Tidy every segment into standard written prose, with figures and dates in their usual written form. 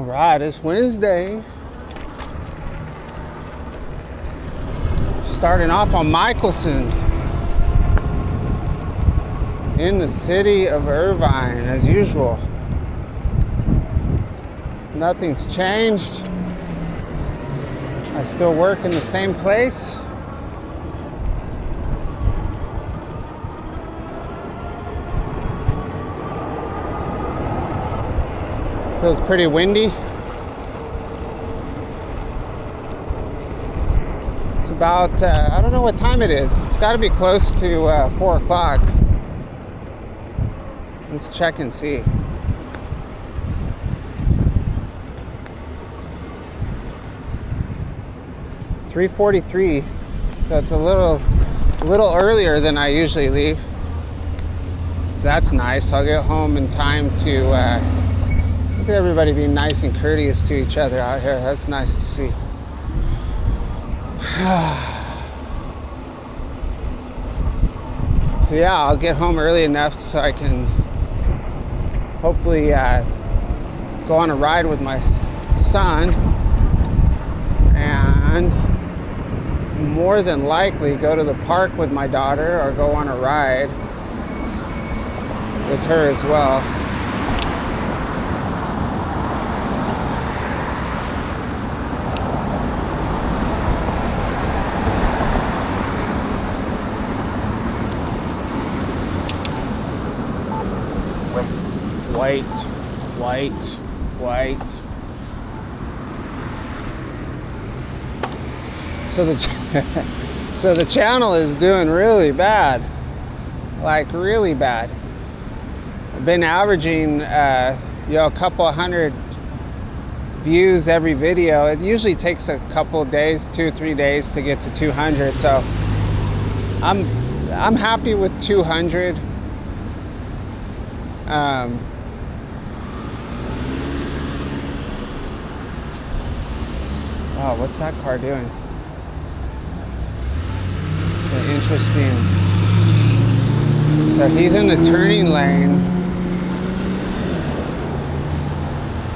Alright, it's Wednesday. Starting off on Michelson in the city of Irvine as usual. Nothing's changed. I still work in the same place. Feels pretty windy. It's about, I don't know what time it is. It's got to be close to 4 o'clock. Let's check and see. .3:43, so it's a little earlier than I usually leave. That's nice. I'll get home in time to look at everybody being nice and courteous to each other out here. That's nice to see. So yeah, I'll get home early enough so I can hopefully go on a ride with my son, and more than likely go to the park with my daughter or go on a ride with her as well. White. So the channel is doing really bad, like really bad. I've been averaging, a couple hundred views every video. It usually takes a couple of days, 2-3 days to get to 200. So I'm happy with 200. Wow, what's that car doing? So interesting. So he's in the turning lane.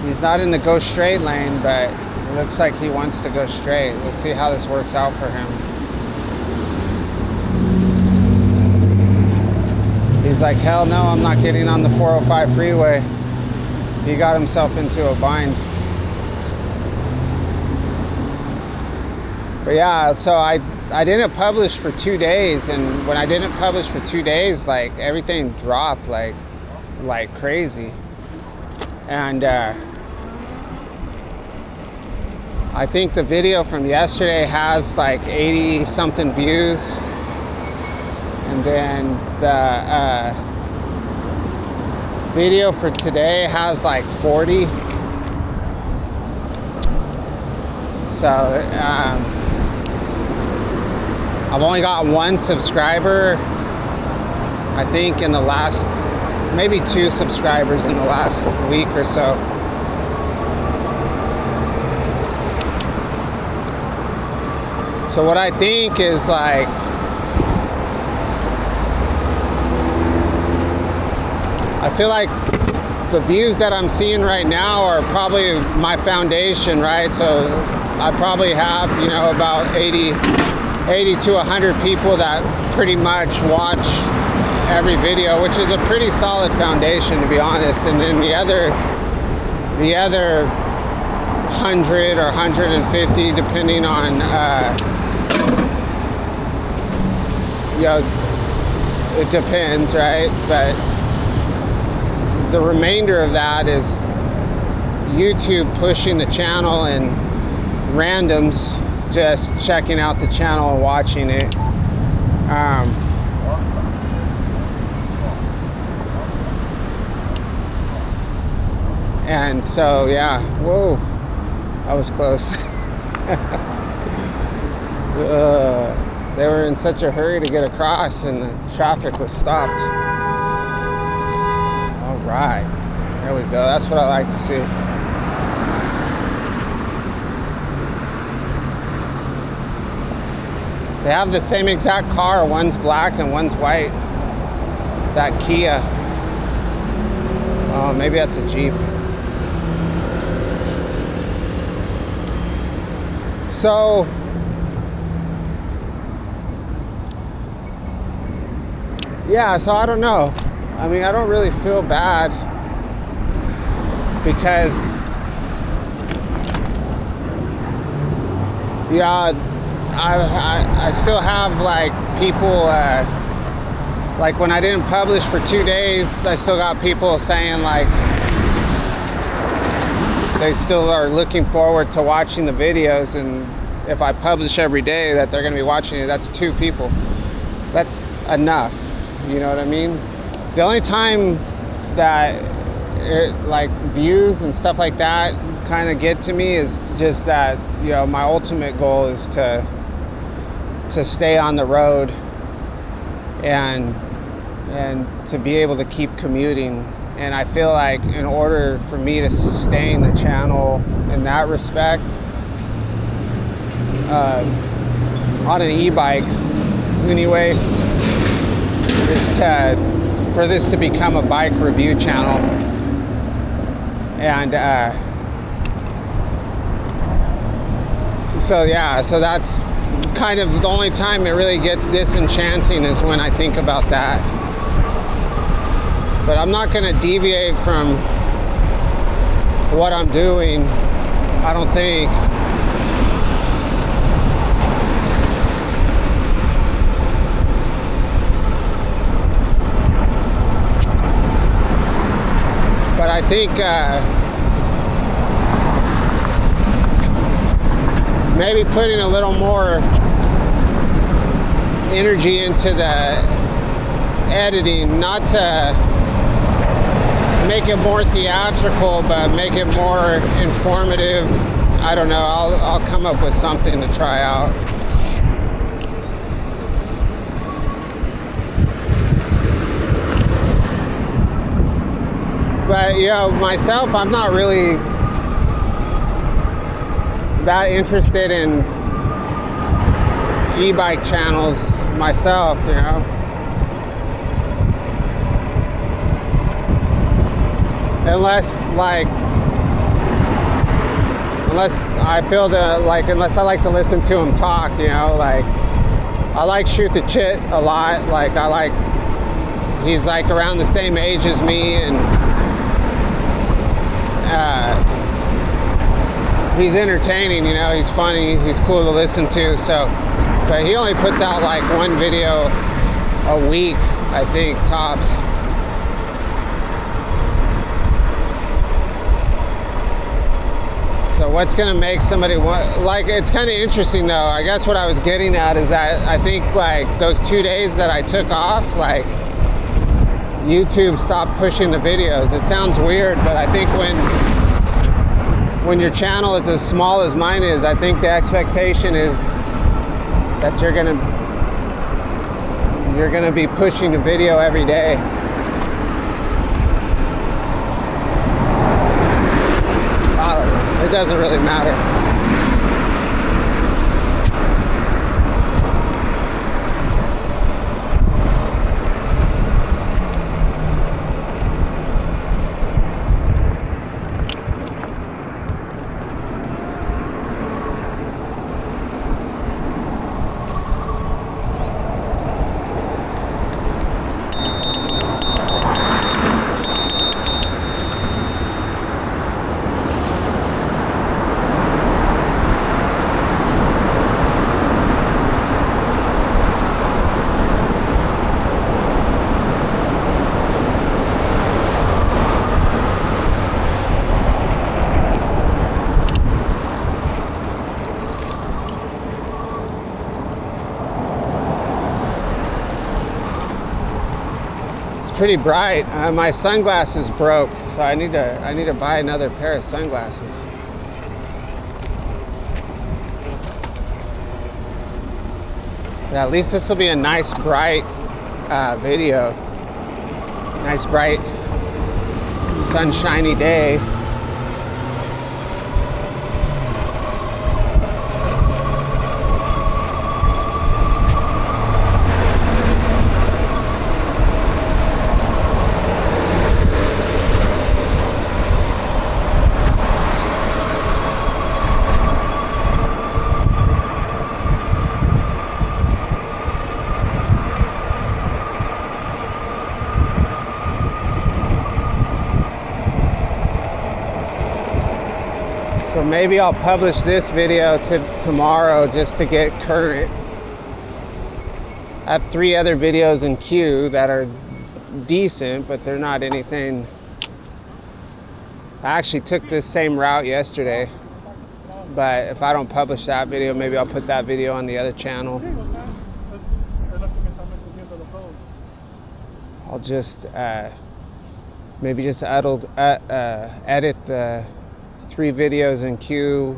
He's not in the go straight lane, but it looks like he wants to go straight. Let's see how this works out for him. He's like, hell no, I'm not getting on the 405 freeway. He got himself into a bind. But yeah, so I didn't publish for 2 days, and when I didn't publish for 2 days, like everything dropped like crazy. And I think the video from yesterday has like 80 something views, and then the video for today has like 40. So I've only got 1 subscriber, I think, in the last, maybe 2 subscribers in the last week or so. So what I think is like, I feel like the views that I'm seeing right now are probably my foundation, right? So I probably have, about 80 to 100 people that pretty much watch every video, which is a pretty solid foundation, to be honest. And then the other 100 or 150, depending on it depends, right? But the remainder of that is YouTube pushing the channel and randoms just checking out the channel and watching it. And so yeah, whoa, that was close. They were in such a hurry to get across, and the traffic was stopped. All right, there we go. That's what I like to see. They have the same exact car. One's black and one's white. That Kia. Oh, maybe that's a Jeep. So yeah, so I don't know. I mean, I don't really feel bad because yeah, I still have like people like when I didn't publish for 2 days, I still got people saying like they still are looking forward to watching the videos, and if I publish every day that they're going to be watching it. That's 2 people. That's enough. You know what I mean? The only time that like views and stuff like that kind of get to me is just that, you know, my ultimate goal is to stay on the road and to be able to keep commuting. And I feel like in order for me to sustain the channel in that respect, on an e-bike anyway, is for this to become a bike review channel. And so yeah, so that's kind of the only time it really gets disenchanting is when I think about that. But I'm not going to deviate from what I'm doing, I don't think. But I think maybe putting a little more energy into the editing, not to make it more theatrical, but make it more informative. I don't know, I'll come up with something to try out. But you know, myself, I'm not really that interested in e-bike channels myself, you know. Unless I feel unless I like to listen to him talk, you know, like I like Shoot the Chit a lot. Like he's like around the same age as me, and he's entertaining, you know, he's funny, he's cool to listen to. So, but he only puts out like 1 video a week, I think, tops. So what's gonna make somebody want, like, it's kind of interesting though. I guess what I was getting at is that I think like those 2 days that I took off, like YouTube stopped pushing the videos. It sounds weird, but I think when your channel is as small as mine is, I think the expectation is that you're gonna be pushing a video every day. I don't know. It doesn't really matter. Pretty bright. My sunglasses broke, so I need to buy another pair of sunglasses. But at least this will be a nice bright video. Nice bright sunshiny day. So maybe I'll publish this video tomorrow just to get current. I have 3 other videos in queue that are decent, but they're not anything. I actually took this same route yesterday, but if I don't publish that video, maybe I'll put that video on the other channel. I'll just maybe just edit the 3 videos in queue,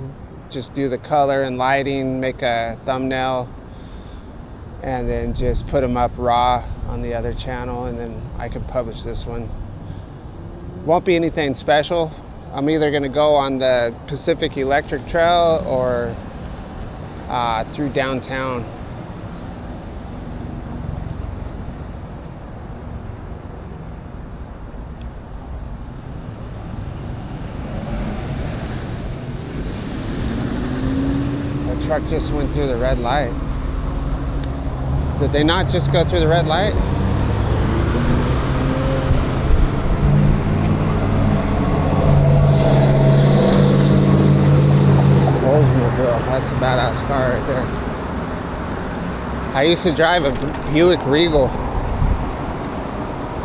just do the color and lighting, make a thumbnail, and then just put them up raw on the other channel, and then I can publish this one. Won't be anything special. I'm either gonna go on the Pacific Electric Trail or through downtown. The truck just went through the red light. Did they not just go through the red light? Oldsmobile, that's a badass car right there. I used to drive a Buick Regal,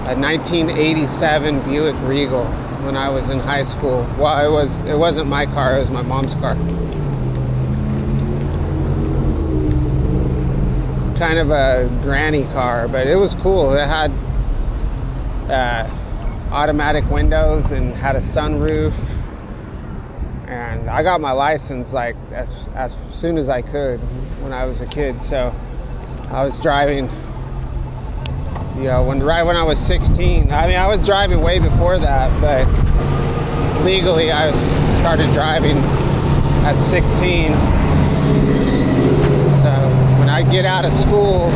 a 1987 Buick Regal when I was in high school. Well, it wasn't my car, it was my mom's car. Kind of a granny car, but it was cool. It had automatic windows and had a sunroof, and I got my license like as soon as I could when I was a kid. So I was driving, you know, right when I was 16. I mean, I was driving way before that, but legally I started driving at 16. So when I'd get out of school,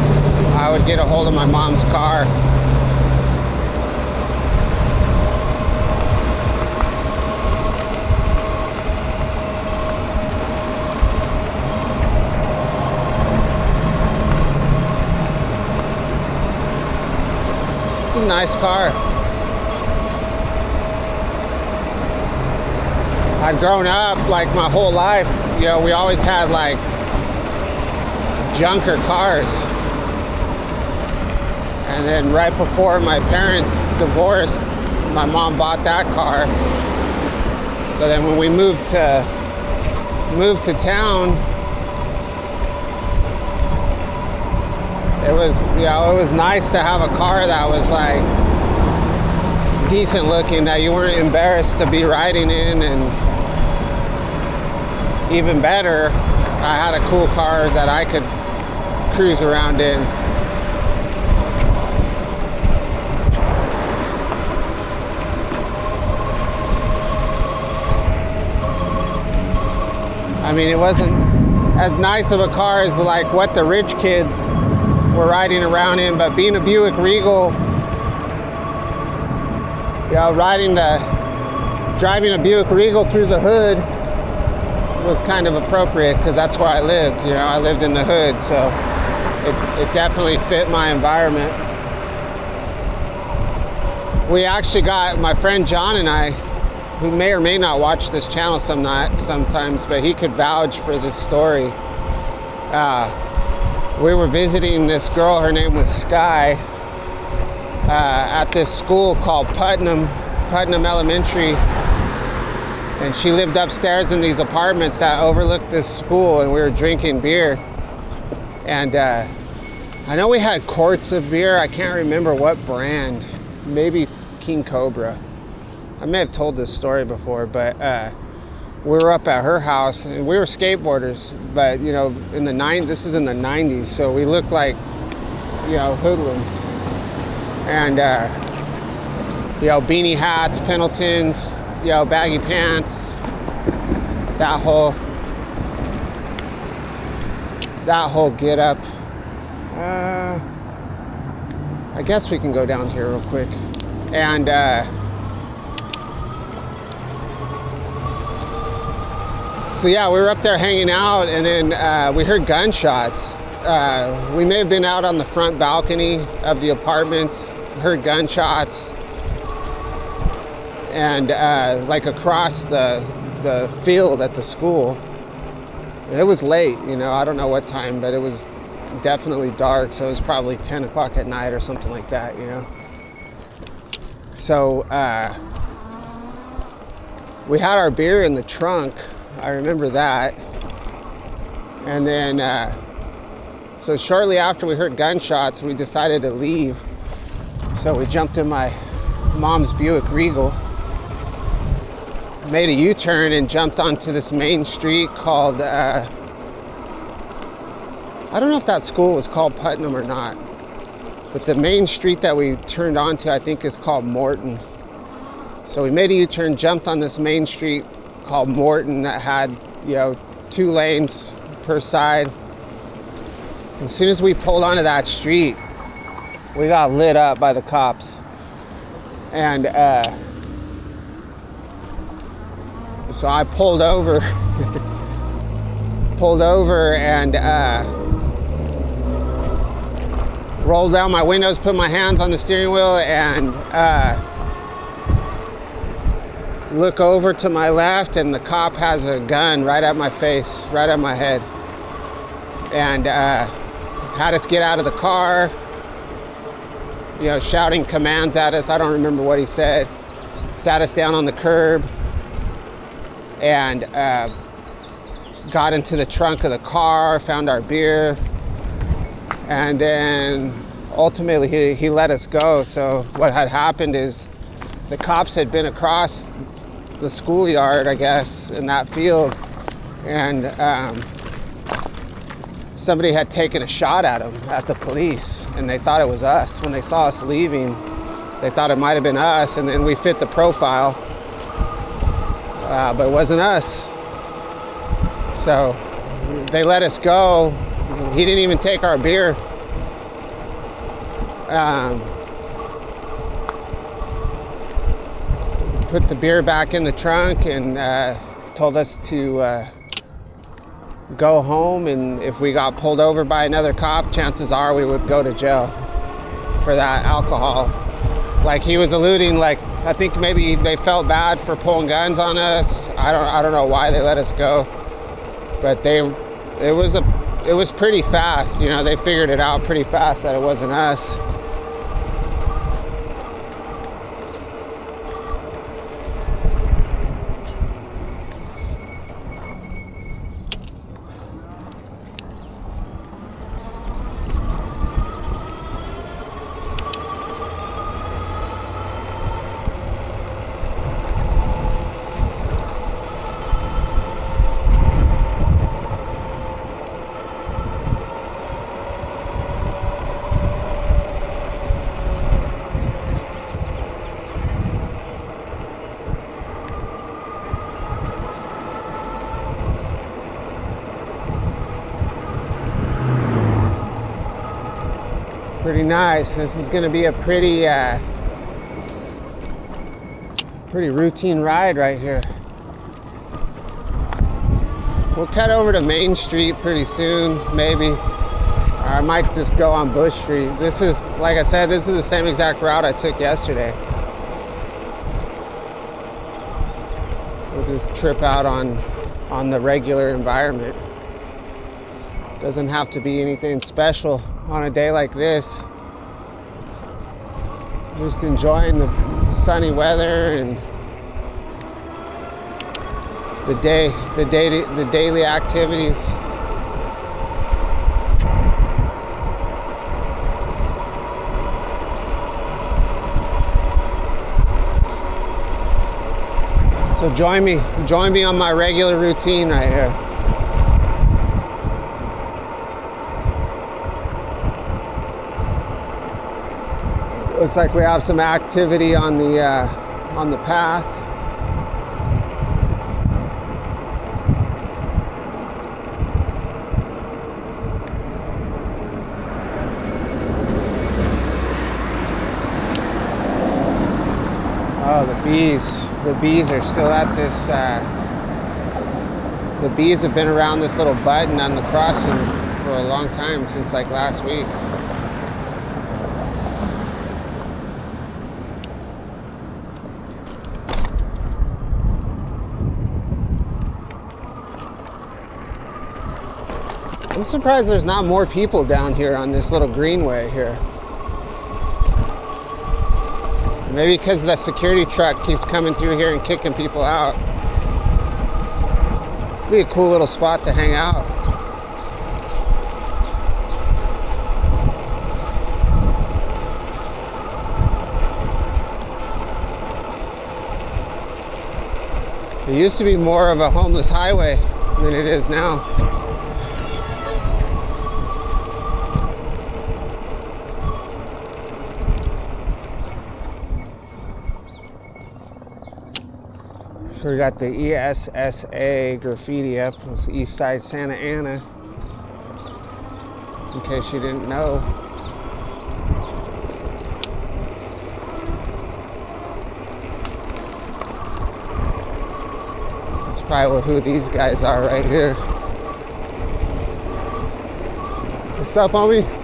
I would get a hold of my mom's car. It's a nice car. I'd grown up like my whole life, you know, we always had like junker cars. And then right before my parents divorced, my mom bought that car. So then when we moved to town, it was, you know, it was nice to have a car that was like decent looking, that you weren't embarrassed to be riding in, and even better, I had a cool car that I could cruise around in. I mean, it wasn't as nice of a car as like what the rich kids were riding around in, but being a Buick Regal, you know, driving a Buick Regal through the hood was kind of appropriate because that's where I lived. You know, I lived in the hood, so it definitely fit my environment. We actually got, my friend John and I, who may or may not watch this channel sometimes, but he could vouch for this story. We were visiting this girl, her name was Sky, at this school called Putnam Elementary. And she lived upstairs in these apartments that overlooked this school, and we were drinking beer. And I know we had quarts of beer. I can't remember what brand, maybe King Cobra. I may have told this story before, but we were up at her house, and we were skateboarders, but you know, this is in the 90s, so we looked like, you know, hoodlums. And you know, beanie hats, Pendletons, you know, baggy pants, that whole get up. I guess we can go down here real quick. And so yeah, we were up there hanging out, and then we heard gunshots. We may have been out on the front balcony of the apartments, heard gunshots, and like across the the field at the school. It was late, you know, I don't know what time, but it was definitely dark, so it was probably 10 o'clock at night or something like that, you know. So we had our beer in the trunk, I remember that. And then so shortly after we heard gunshots, we decided to leave. So we jumped in my mom's Buick Regal, made a U-turn and jumped onto this main street called, I don't know if that school was called Putnam or not, but the main street that we turned onto, I think, is called Morton. So we made a U-turn, jumped on this main street called Morton that had, you know, 2 lanes per side. As soon as we pulled onto that street, we got lit up by the cops. And so I pulled over and rolled down my windows, put my hands on the steering wheel, and look over to my left, and the cop has a gun right at my face, right at my head, and had us get out of the car, you know, shouting commands at us. I don't remember what he said. Sat us down on the curb and got into the trunk of the car, found our beer, and then ultimately he let us go. So what had happened is the cops had been across the schoolyard, I guess, in that field, and somebody had taken a shot at him, at the police, and they thought it was us. When they saw us leaving, they thought it might have been us, and then we fit the profile, but it wasn't us. So they let us go. He didn't even take our beer. Put the beer back in the trunk and told us to go home, and if we got pulled over by another cop, chances are we would go to jail for that alcohol. Like he was alluding, like I think maybe they felt bad for pulling guns on us. I don't know why they let us go, but it was pretty fast. You know, they figured it out pretty fast that it wasn't us. Pretty nice. This is going to be a pretty routine ride right here. We'll cut over to Main Street pretty soon, maybe. Or I might just go on Bush Street. This is, like I said, this is the same exact route I took yesterday. We'll just trip out on the regular environment. Doesn't have to be anything special on a day like this. Just enjoying the sunny weather and the daily activities. So join me on my regular routine right here. Looks like we have some activity on the path. Oh, the bees are still at this. The bees have been around this little button on the crossing for a long time, since like last week. I'm surprised there's not more people down here on this little greenway here. Maybe because the security truck keeps coming through here and kicking people out. This would be a cool little spot to hang out. It used to be more of a homeless highway than it is now. So we got the ESSA graffiti up. It's East Side Santa Ana. In case you didn't know. That's probably who these guys are right here. What's up, homie?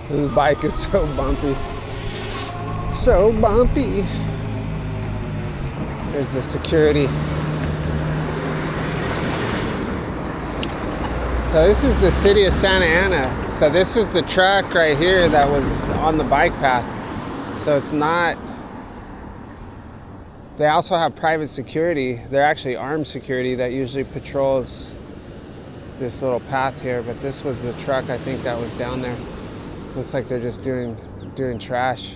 This bike is so bumpy. So bumpy. There's the security. So this is the city of Santa Ana. So this is the truck right here that was on the bike path. So it's not... They also have private security. They're actually armed security that usually patrols this little path here. But this was the truck, I think, that was down there. Looks like they're just doing trash.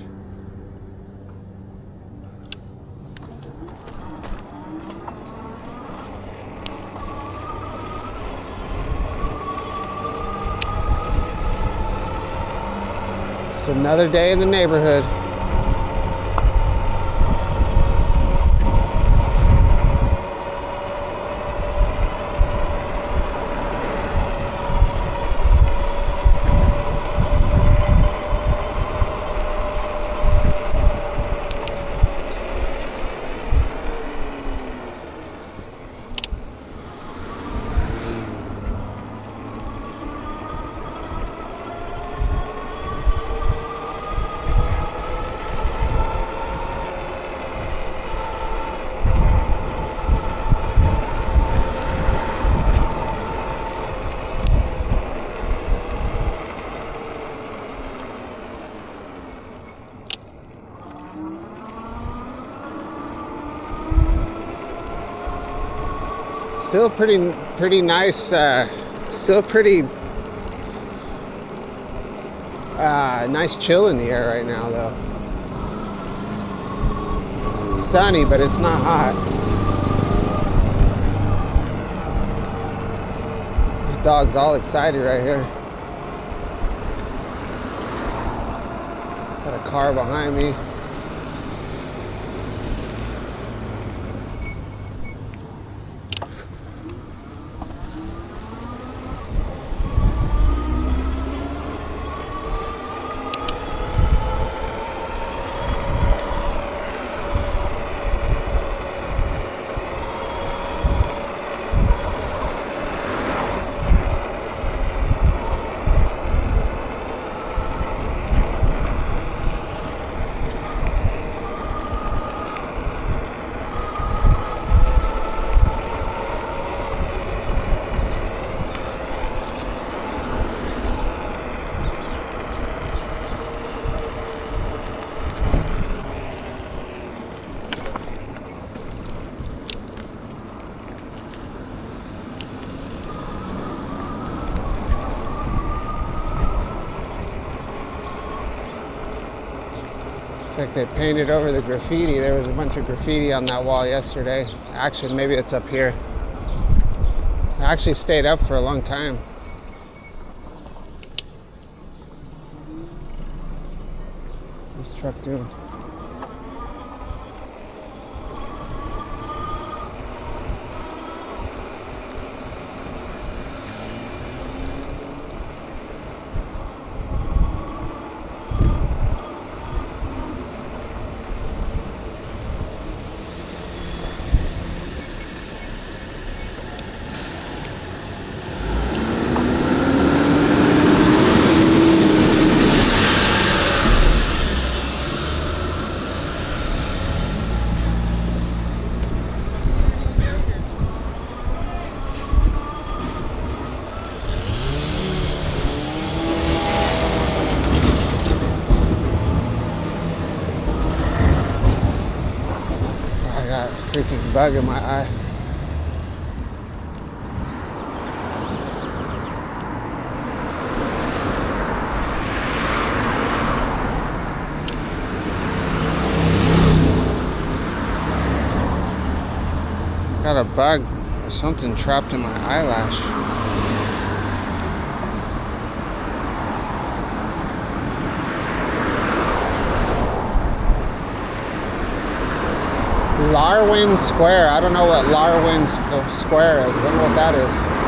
It's another day in the neighborhood. Still pretty nice, still pretty nice chill in the air right now though. It's sunny, but it's not hot. This dog's all excited right here. Got a car behind me. Looks like they painted over the graffiti. There was a bunch of graffiti on that wall yesterday. Actually, maybe it's up here. I actually stayed up for a long time. What's this truck doing? bug in my eye. Got a bug or something trapped in my eyelash. Larwin Square. I don't know what Larwin Square is. I don't know what that is.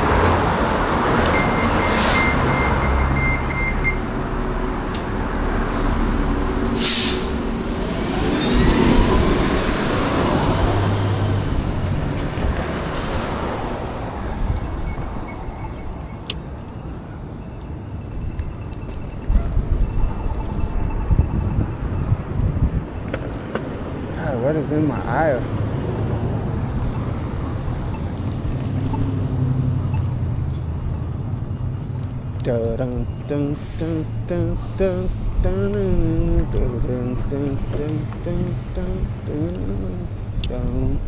What is in my eye? Dun dun dun dun dun dun dun dun dun dun.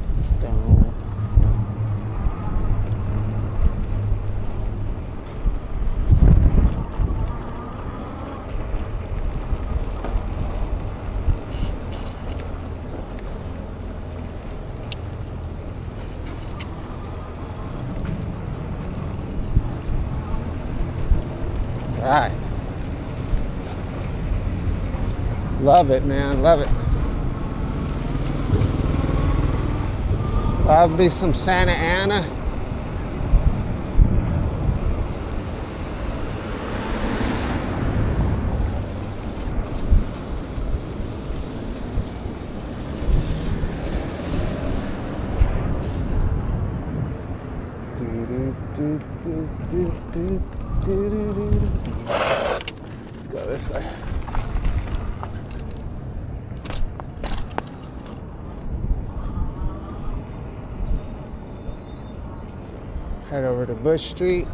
Alright. Love it, man. Love it. Love me some Santa Ana. Let's go this way. Head over to Bush Street.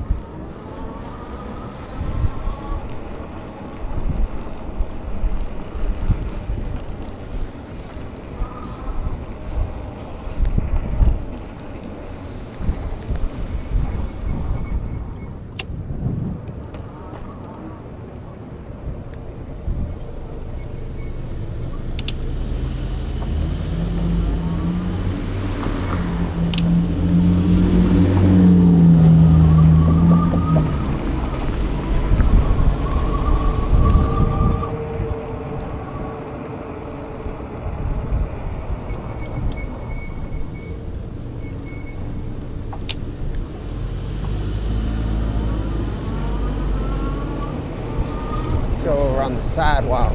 Go around the sidewalk.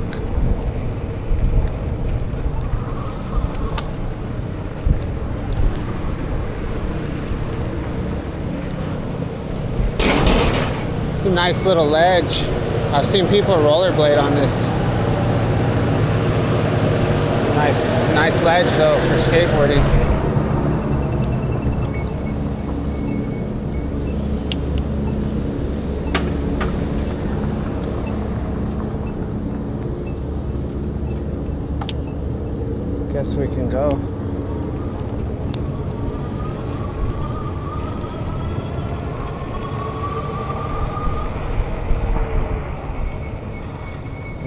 It's a nice little ledge. I've seen people rollerblade on this. Nice ledge though for skateboarding. Guess we can go.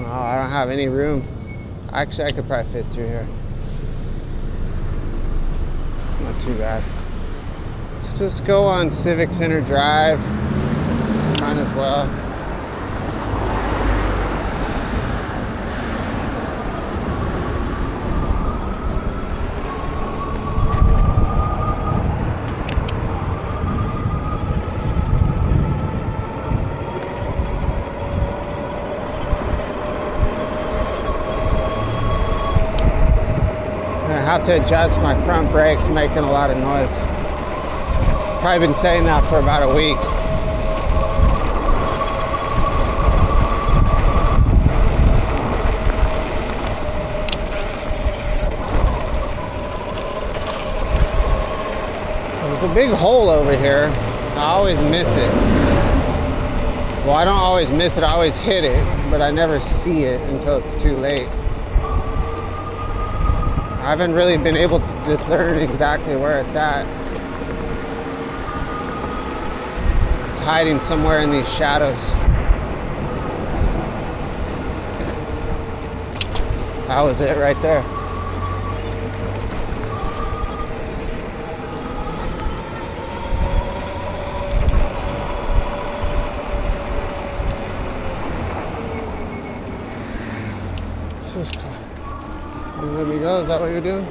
Oh, I don't have any room. Actually, I could probably fit through here. It's not too bad. Let's just go on Civic Center Drive. Might as well. I have to adjust my front brakes, making a lot of noise. Probably been saying that for about a week. So there's a big hole over here. I always miss it. Well, I don't always miss it, I always hit it, but I never see it until it's too late. I haven't really been able to discern exactly where it's at. It's hiding somewhere in these shadows. That was it right there. This car. You let me go? Is that what you're doing?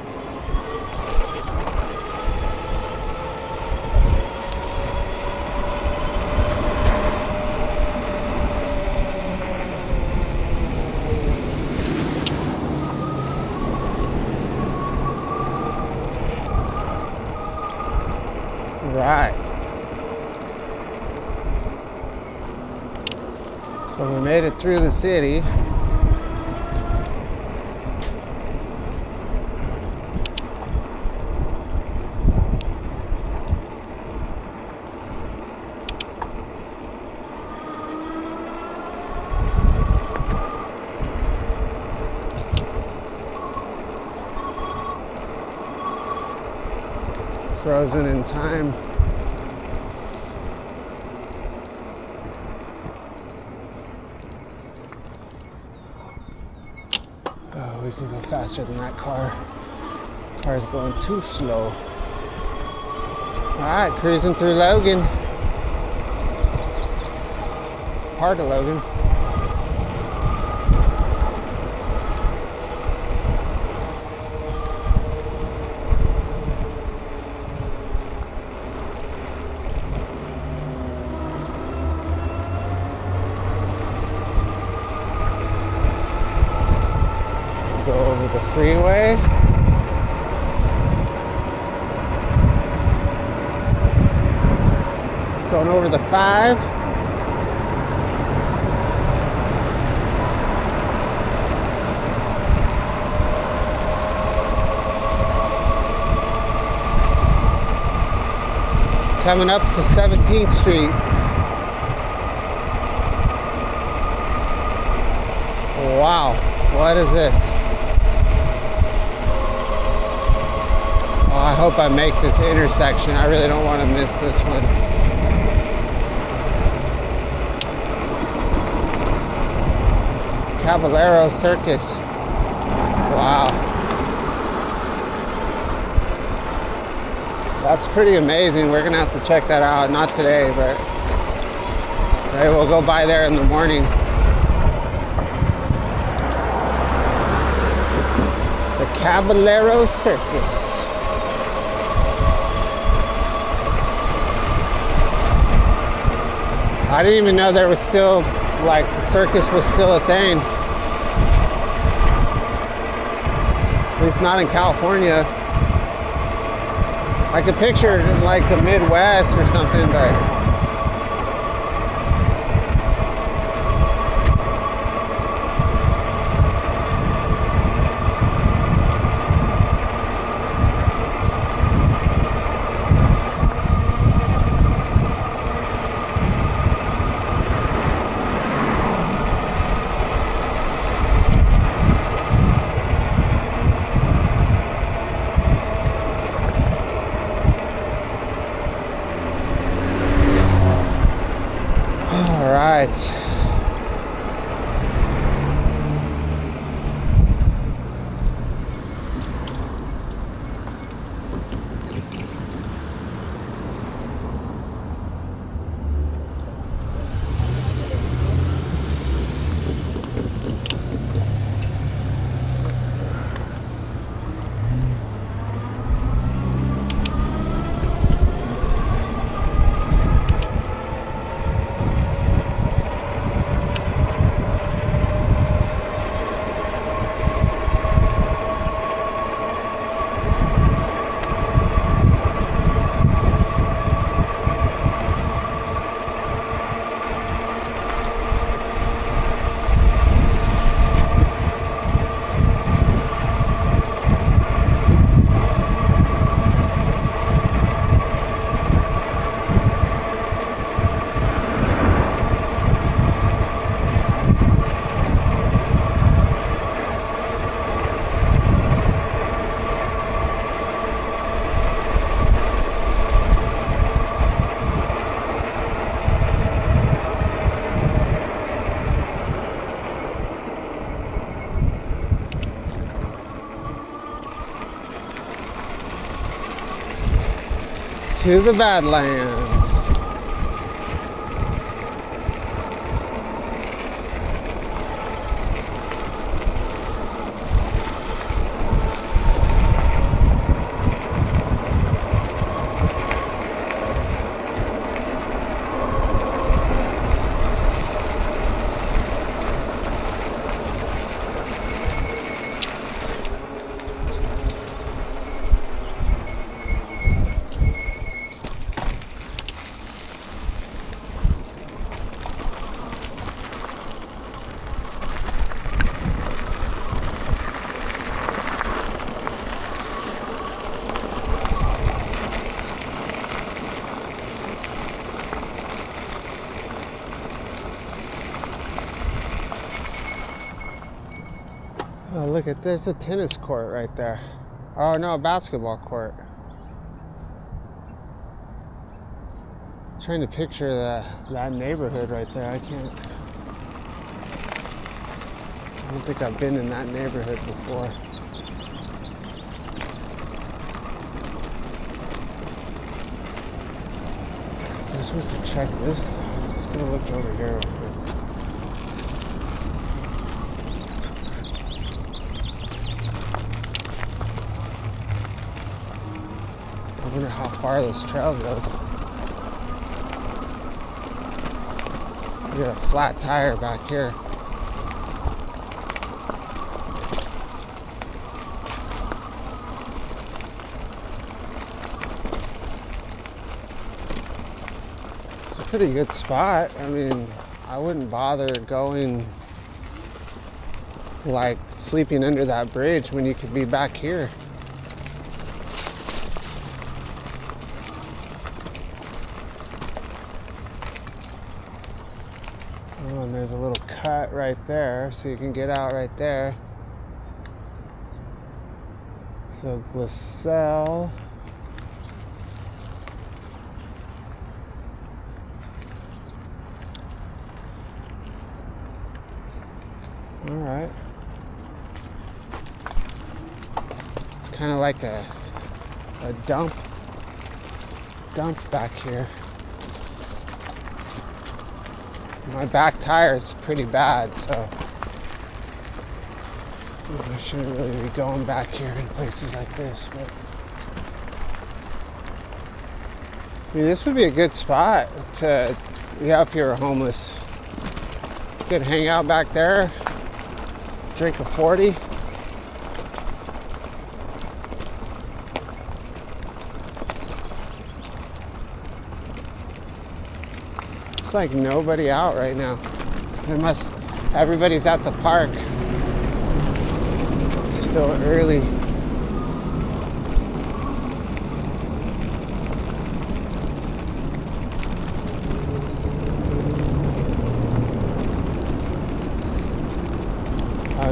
Right. So we made it through the city. Frozen in time. Oh, we can go faster than that car. Car's going too slow. All right, cruising through Logan. Part of Logan. Go over the freeway. Going over the 5. Coming up to 17th Street. Wow, what is this? Oh, I hope I make this intersection. I really don't want to miss this one. Caballero Circus. Wow. That's pretty amazing. We're gonna have to check that out. Not today, but okay, we'll go by there in the morning. The Caballero Circus. I didn't even know there was still, like, the circus was still a thing. At least not in California. I could picture it in, like, the Midwest or something, but to the Badlands. Oh, look at this, a tennis court right there. Oh no, a basketball court. I'm trying to picture that neighborhood right there. I don't think I've been in that neighborhood before. I guess we could check this out. Let's go look over here real quick. I wonder how far this trail goes. We got a flat tire back here. It's a pretty good spot. I mean, I wouldn't bother going, like, sleeping under that bridge when you could be back here. Oh, and there's a little cut right there, so you can get out right there. So Glassell. All right. It's kind of like a dump back here. My back tire is pretty bad, so I shouldn't really be going back here in places like this. But I mean, this would be a good spot to, if you're homeless. You could hang out back there, drink a 40. Like nobody out right now. Everybody's at the park. It's still early.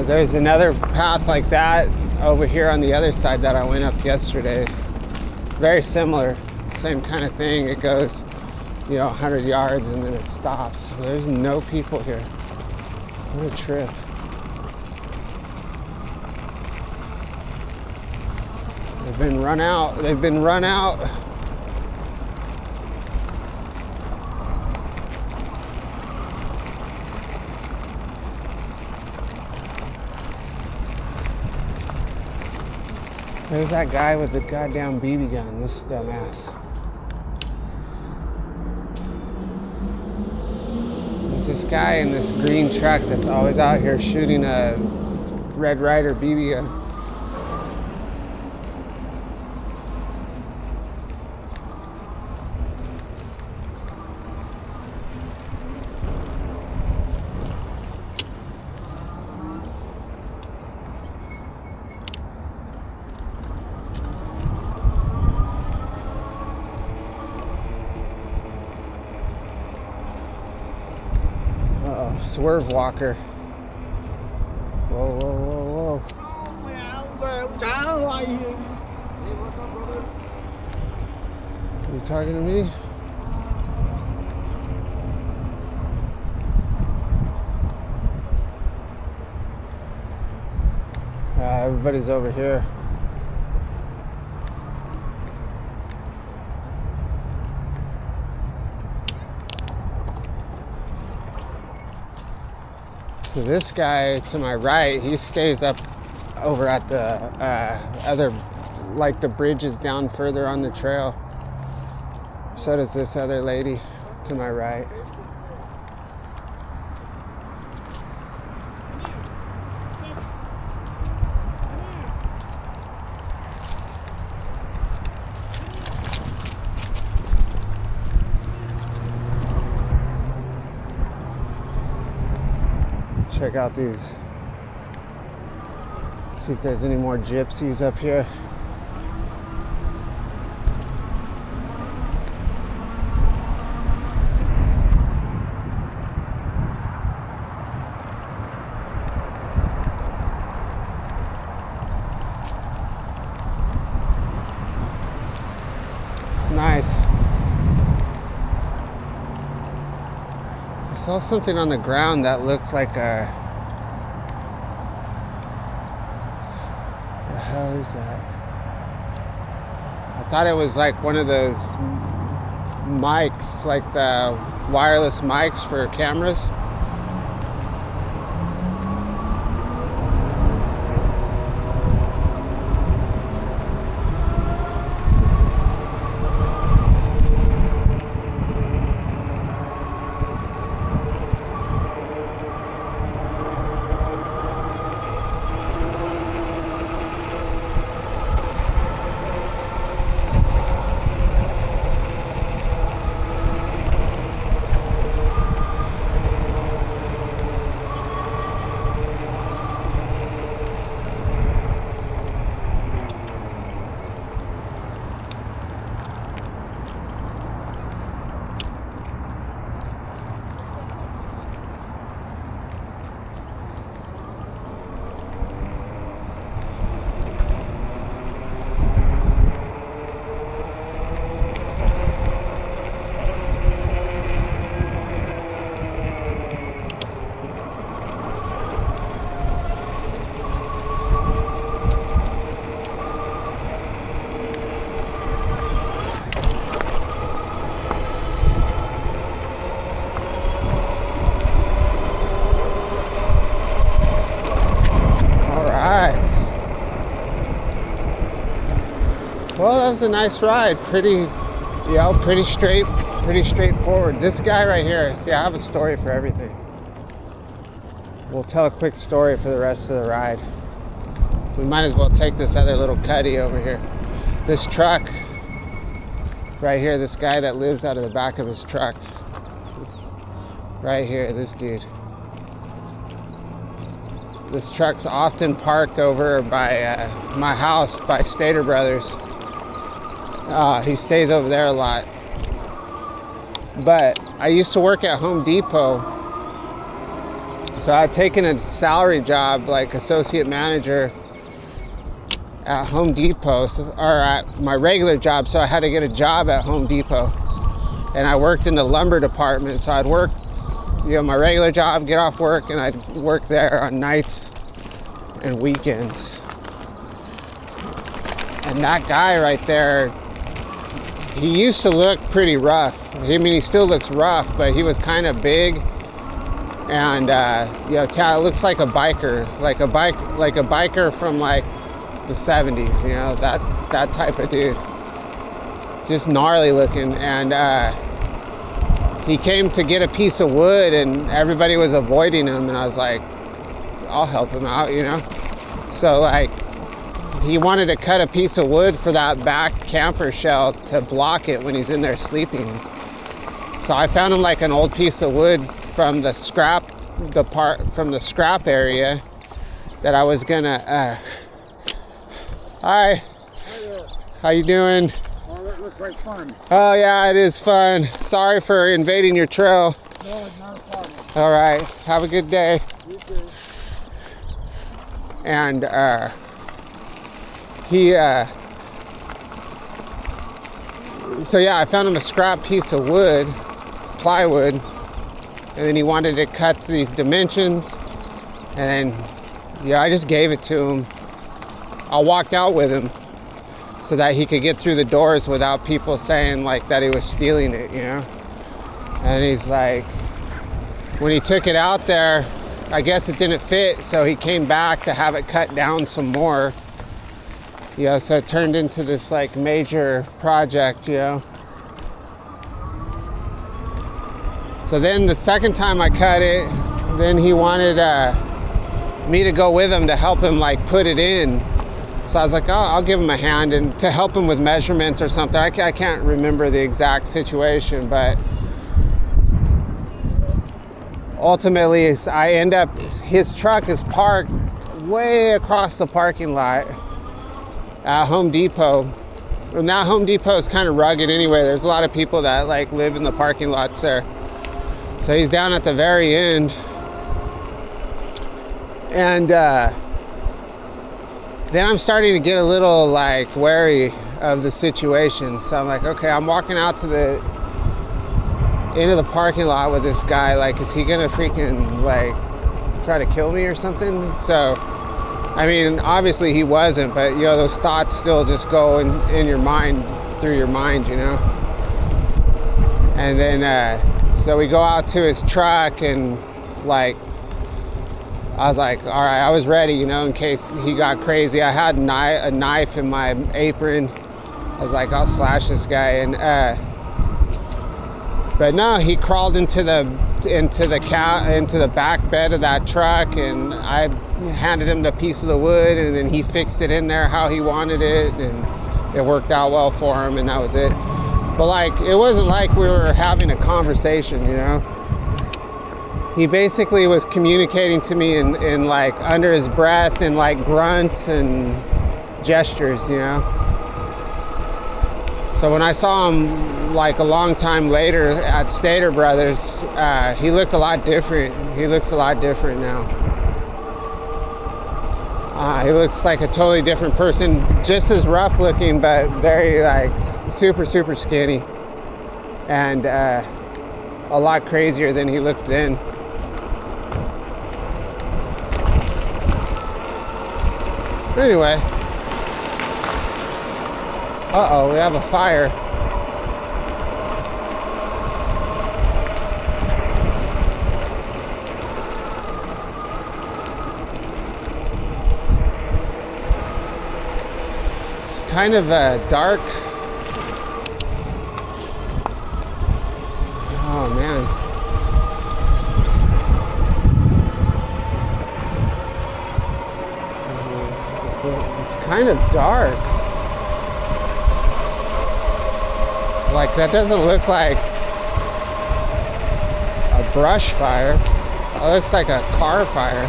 There's another path like that over here on the other side that I went up yesterday. Very similar, same kind of thing. It goes, 100 yards and then it stops. So there's no people here. What a trip. They've been run out. There's that guy with the goddamn BB gun, this dumbass. This guy in this green truck that's always out here shooting a Red Ryder BB gun. Swerve walker. Whoa, whoa, whoa, whoa. Are you talking to me? Everybody's over here. So this guy to my right, he stays up over at the other, like the bridge is down further on the trail. So does this other lady to my right. Check out these, see if there's any more gypsies up here. It's nice. I saw something on the ground that looked like a, what the hell is that? I thought it was like one of those mics, like the wireless mics for cameras. Well, that was a nice ride. Pretty straightforward. This guy right here, see, I have a story for everything. We'll tell a quick story for the rest of the ride. We might as well take this other little cuddy over here. This truck right here, this guy that lives out of the back of his truck. Right here, this dude. This truck's often parked over by my house by Stater Brothers. He stays over there a lot. But I used to work at Home Depot. So I had taken a salary job, like associate manager at Home Depot, or at my regular job. So I had to get a job at Home Depot. And I worked in the lumber department. So I'd work, my regular job, get off work, and I'd work there on nights and weekends. And that guy right there, he used to look pretty rough. I mean, he still looks rough, but he was kind of big, and looks like a biker, like a biker from like the 70s. That type of dude, just gnarly looking. And he came to get a piece of wood, and everybody was avoiding him, and I was like, I'll help him out, So like, he wanted to cut a piece of wood for that back camper shell to block it when he's in there sleeping. So I found him like an old piece of wood from the scrap area that I was gonna. Hi. Hi there. How you doing? Oh, that looks like fun. Oh yeah, it is fun. Sorry for invading your trail. No, not a problem. All right. Have a good day. You too. And so yeah, I found him a scrap piece of wood, plywood, and then he wanted to cut these dimensions, and then I just gave it to him. I walked out with him so that he could get through the doors without people saying like that he was stealing it, And he's like, when he took it out there, I guess it didn't fit, so he came back to have it cut down some more. You know, so it turned into this like major project, you know. So then the second time I cut it, then he wanted me to go with him to help him like put it in. So I was like, oh, I'll give him a hand and to help him with measurements or something. I can't remember the exact situation, but ultimately I end up, his truck is parked way across the parking lot at Home Depot. And that Home Depot is kind of rugged anyway. There's a lot of people that like live in the parking lots there. So he's down at the very end. And then I'm starting to get a little like wary of the situation. So I'm like, okay, I'm walking out to the end of the parking lot with this guy. Like, is he gonna freaking like try to kill me or something? So, I mean, obviously he wasn't, but you know, those thoughts still just go in your mind, through your mind, you know? And then, so we go out to his truck and like, I was like, all right, I was ready, you know, in case he got crazy. I had a knife in my apron. I was like, I'll slash this guy. And, but no, he crawled into the back bed of that truck, and I handed him the piece of the wood, and then he fixed it in there how he wanted it, and it worked out well for him, and that was it. But like, it wasn't like we were having a conversation, you know. He basically was communicating to me in like under his breath and like grunts and gestures, you know. So when I saw him like a long time later at Stater Brothers, he looked a lot different. He looks a lot different now. He looks like a totally different person, just as rough looking, but very like super skinny, and a lot crazier than he looked then. Anyway, we have a fire. It's kind of dark. Oh man. It's kind of dark. Like, that doesn't look like a brush fire. It looks like a car fire.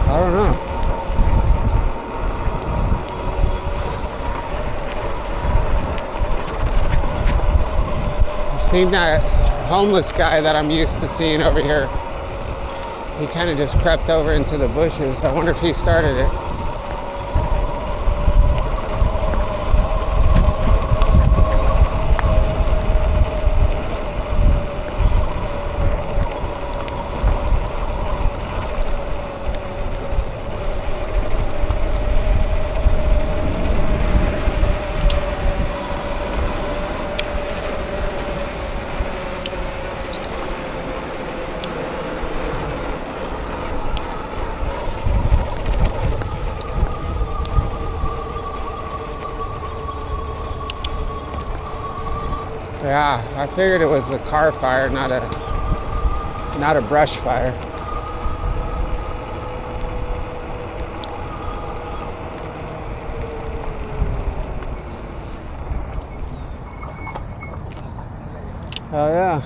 I don't know. I've seen that homeless guy that I'm used to seeing over here. He kind of just crept over into the bushes. I wonder if he started it. Yeah, I figured it was a car fire, not a brush fire. Oh yeah.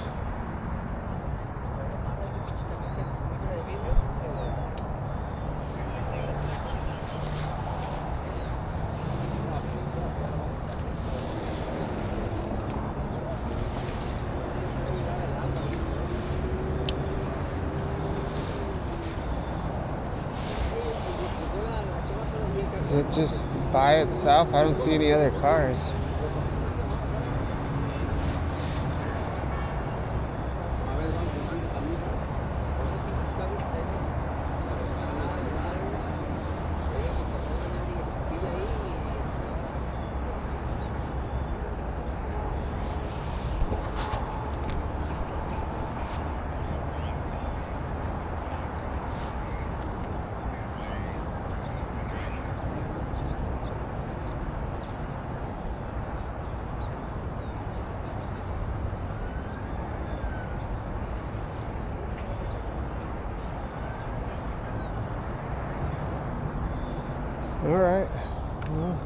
Is it just by itself? I don't see any other cars. All right. Well.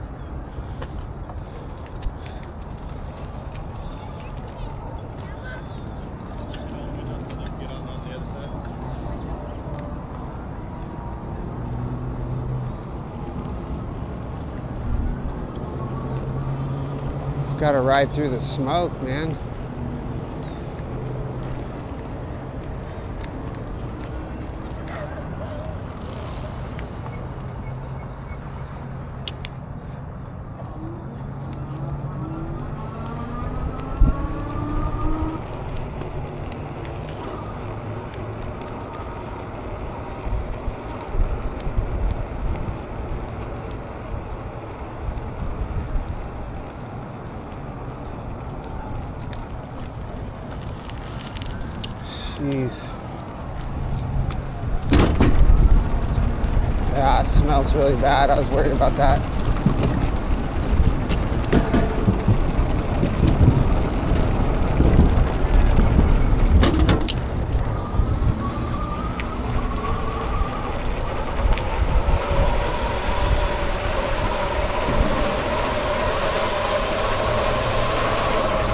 Got to ride through the smoke, man. Jeez. Yeah, it smells really bad. I was worried about that.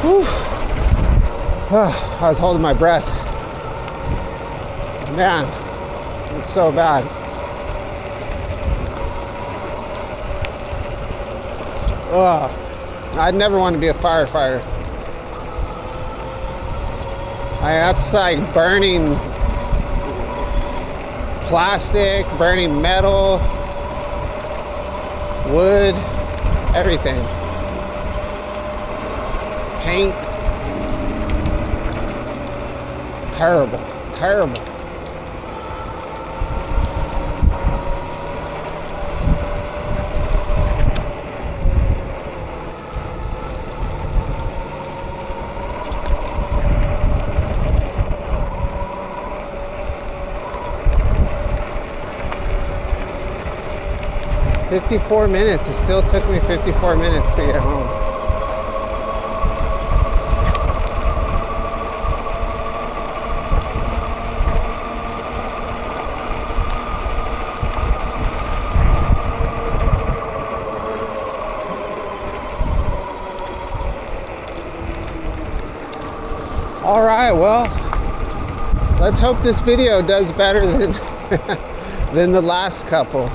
Whew. I was holding my breath. Man, it's so bad. Ugh. I'd never want to be a firefighter. That's like burning plastic, burning metal, wood, everything. Paint. Terrible, terrible. $54 minutes. It still took me 54 minutes to get home. All right, well, let's hope this video does better than than the last couple.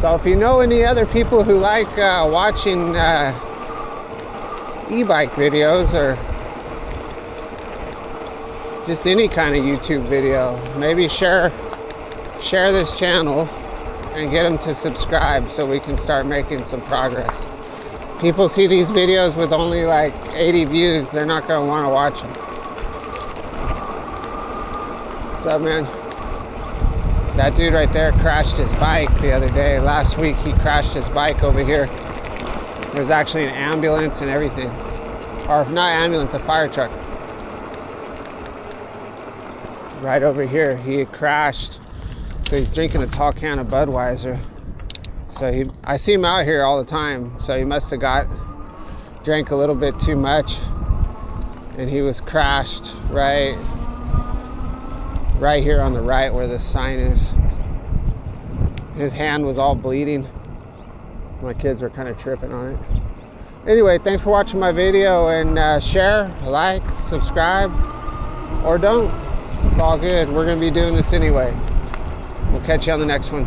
So if you know any other people who like watching e-bike videos or just any kind of YouTube video, maybe share this channel and get them to subscribe so we can start making some progress. People see these videos with only like 80 views, they're not going to want to watch them. What's up, man? That dude right there crashed his bike the other day. Last week he crashed his bike over here. There's actually an ambulance and everything. Or if not ambulance, a fire truck. Right over here, he had crashed. So he's drinking a tall can of Budweiser. So I see him out here all the time. So he must have drank a little bit too much. And he was crashed right here on the right where the sign is. His hand was all bleeding. My kids were kind of tripping on it. Anyway, thanks for watching my video, and share, like, subscribe, or don't. It's all good. We're going to be doing this anyway. We'll catch you on the next one.